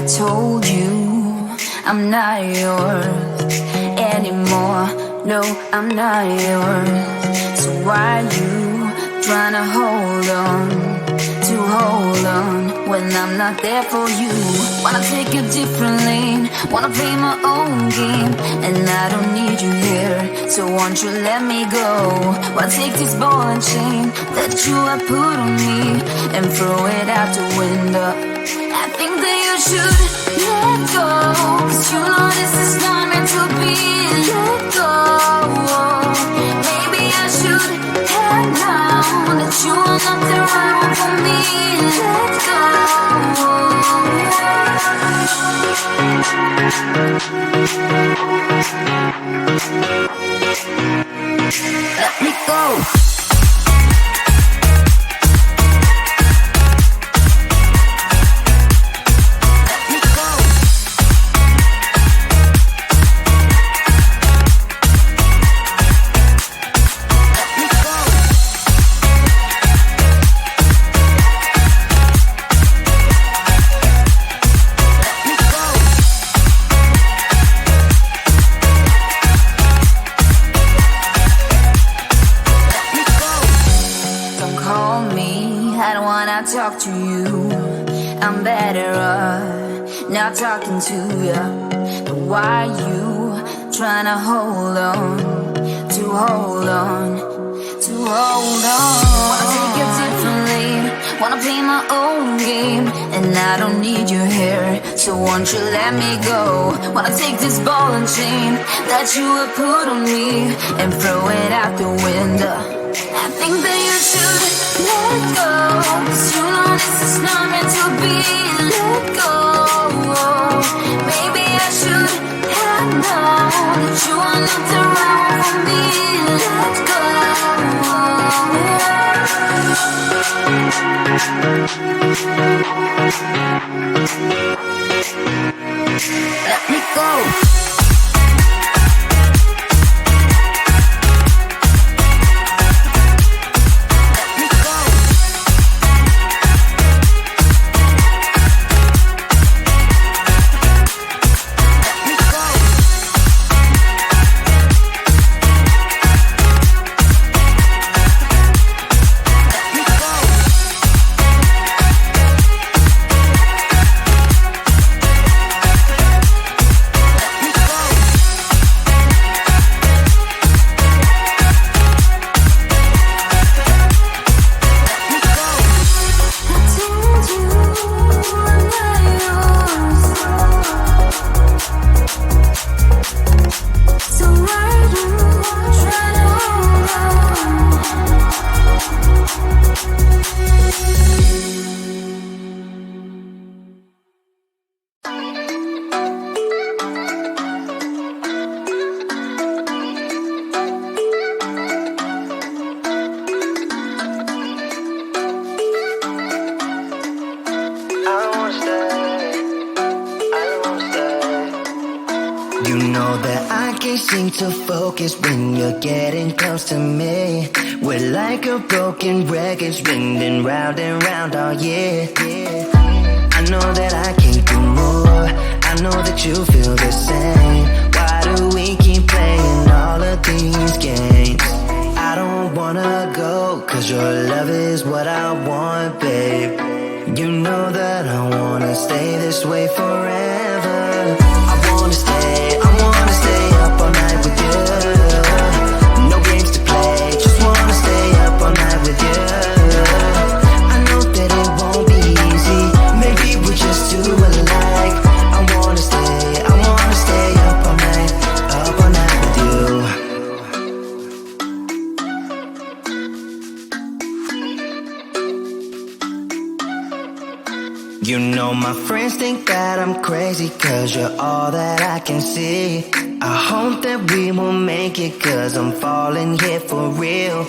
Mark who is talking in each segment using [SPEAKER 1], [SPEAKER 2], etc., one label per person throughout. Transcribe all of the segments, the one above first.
[SPEAKER 1] told you I'm not yours anymore. No, I'm not yours. So why you trying to hold on when I'm not there for you? Wanna take a different lane, wanna play my own game, and I don't need you here, so won't you let me go? Wanna take this ball and chain that you have put on me and throw it out the window. I think that you should let go, 'cause you know this is not meant to be. Let go. Maybe I should have known that you are not the right one for me. Let go. Let me go. Talk to you, I'm better off not talking to you. But why you trying to hold on? Wanna take a different lane, wanna play my own game, and I don't need you here, so won't you let me go? Wanna take this ball and chain that you have put on me and throw it out the window. I think that you should let go, 'cause you know this is not meant to be. Let go. Maybe I should have known that you are not the right one for me. Let go. Let me go.
[SPEAKER 2] To focus when you're getting close to me. We're like a broken record spinning round and round all year. I know that I can't do more. I know that you feel the same. Why do we keep playing all of these games? I don't wanna go, 'cause your love is what I want, babe. You know that I wanna stay this way forever. I wanna stay up all night with you. No games to play, just wanna stay up all night with you. I know that it won't be easy, maybe we're just too alike. I wanna stay up all night with you. You know my friends think that I'm crazy, 'cause you're all that I can see. I hope that we will make it, 'cause I'm falling here for real.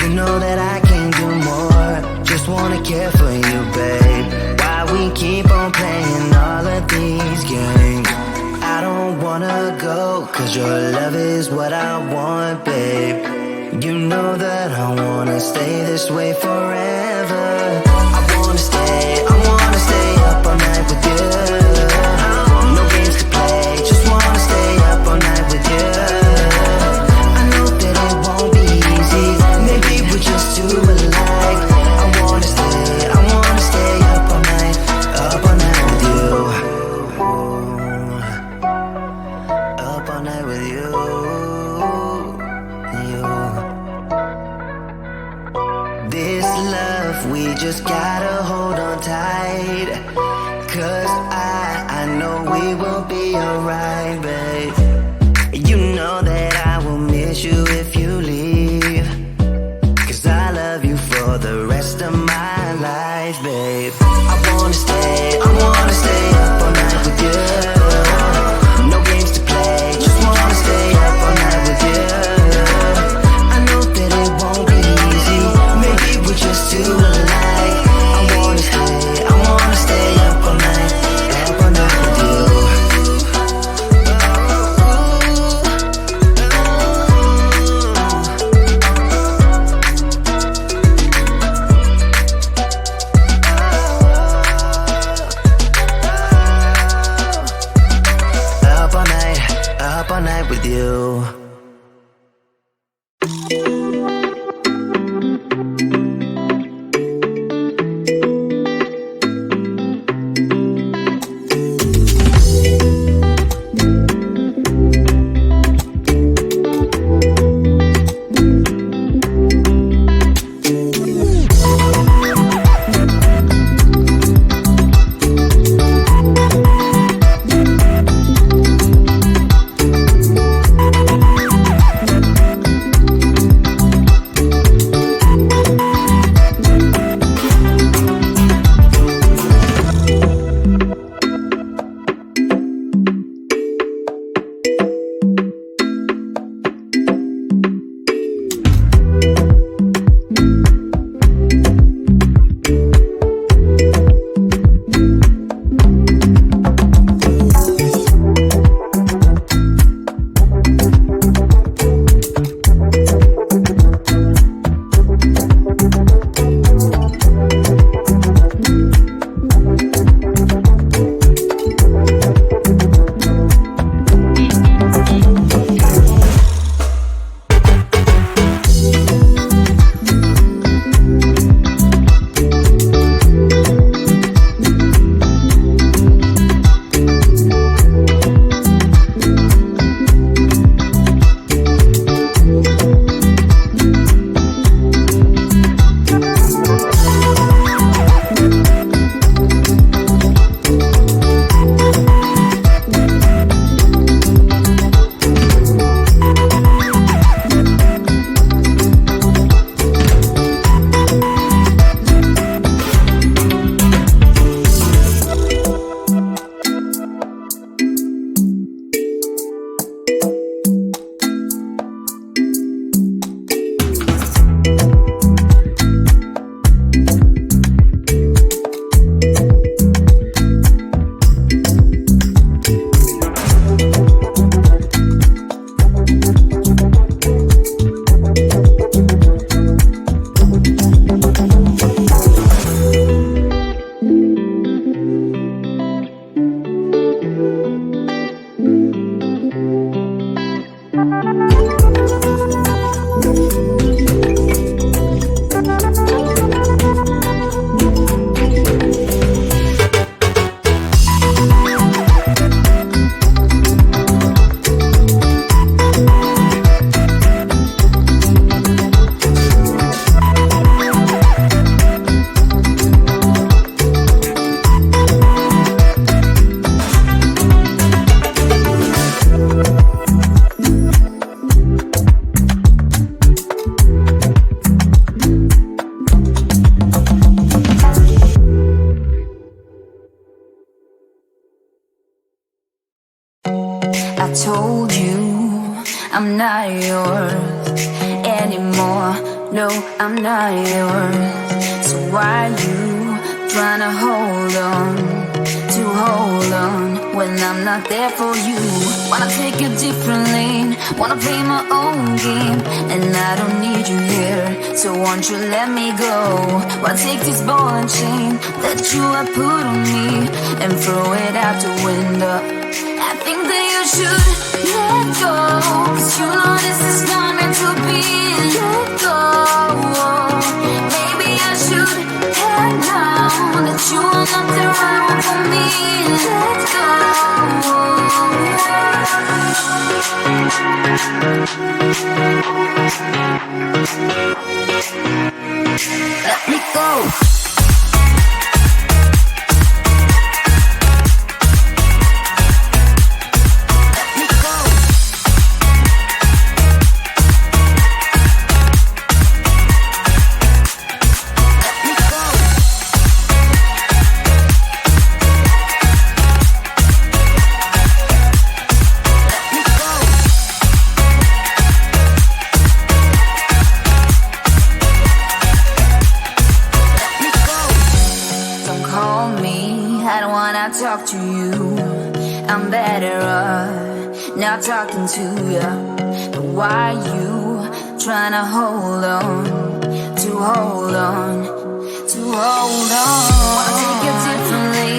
[SPEAKER 2] You know that I can do more, just wanna care for you, babe. Why we keep on playing all of these games? I don't wanna go, 'cause your love is what I want, babe. You know that I wanna stay this way forever. I wanna stay up all night with you. 'Cause I know we will be alright, babe. You know that I will miss you if you leave. 'Cause I love you for the rest of my life, babe. I wanna stay up all night with you. No games to play, just wanna stay up all night with you. I know that it won't be easy, maybe we're just too alike. I wanna stay up all night with you. Up all night with you.
[SPEAKER 1] I told you I'm not yours anymore. No, I'm not yours. So why you trying to hold on when I'm not there for you? Wanna take a different lane, wanna play my own game, and I don't need you here, so won't you let me go? Why take this ball and chain that you have put on me and throw it out the window? I think that you should let go, 'cause you know this is not meant to be. Let go. Maybe I should have known that you are not the right one for me. Let go. Let me go. wanna talk to you. I'm better off not talking to you. But why you trying to hold on, to hold on, to hold on? Wanna take it differently,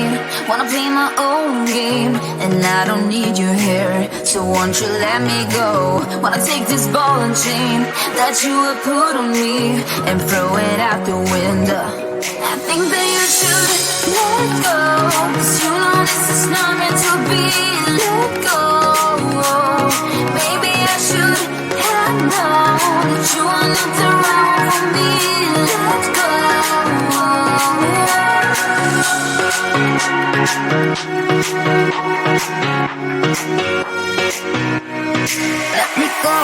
[SPEAKER 1] wanna play my own game, and I don't need you here, so won't you let me go? Wanna take this ball and chain that you have put on me and throw it out the window. I think that you should let go, 'cause you know this is not meant to be. Let go. Maybe I should have known that you are not the right one for me. Let go. Let me go.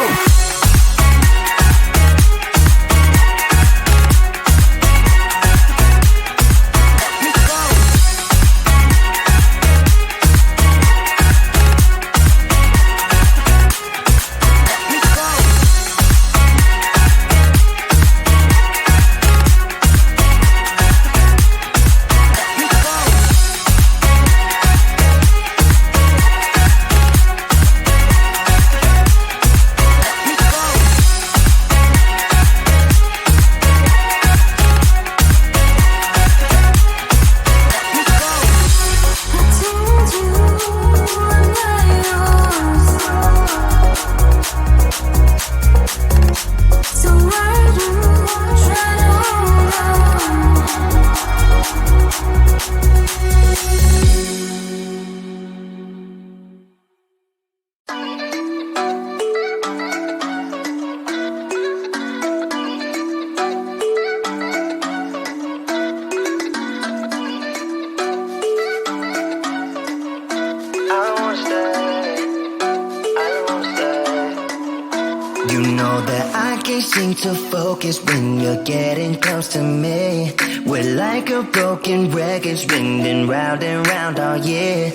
[SPEAKER 2] You know that I can't seem to focus when you're getting close to me. We're like a broken record, spinning round and round all year.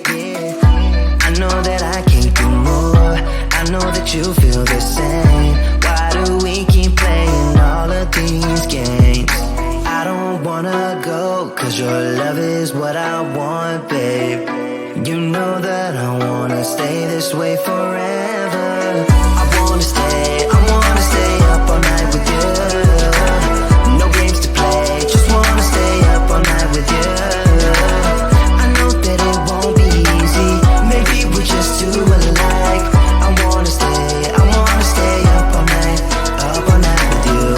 [SPEAKER 2] I know that I can't do more, I know that you feel the same. Why do we keep playing all of these games? I don't wanna go, 'cause your love is what I want, babe. You know that I wanna stay this way forever. I wanna stay up all night with you. No games to play, just wanna stay up all night with you. I know that it won't be easy, maybe we're just too alike. I wanna stay up all night with you.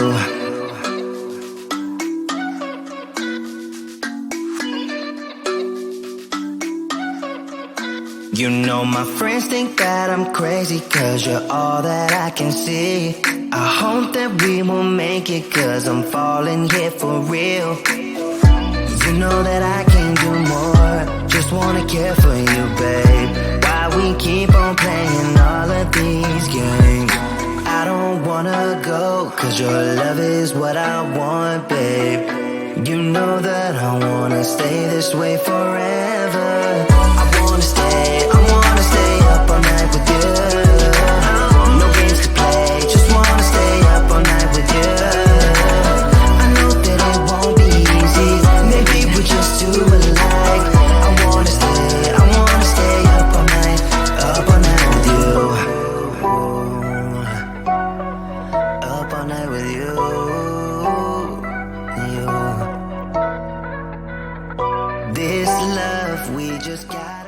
[SPEAKER 2] You know my friends think that I'm crazy, 'cause you're all that I can see. I hope that we will make it, 'cause I'm falling here for real. You know that I can't do more, just wanna care for you, babe. Why we keep on playing all of these games? I don't wanna go, 'cause your love is what I want, babe. You know that I wanna stay this way forever. I wanna stay up all night with you. No games to play, just wanna stay up all night with you. I know that it won't be easy, maybe we're just too alike. I wanna stay up all night with you. Up all night with you. This love we just got.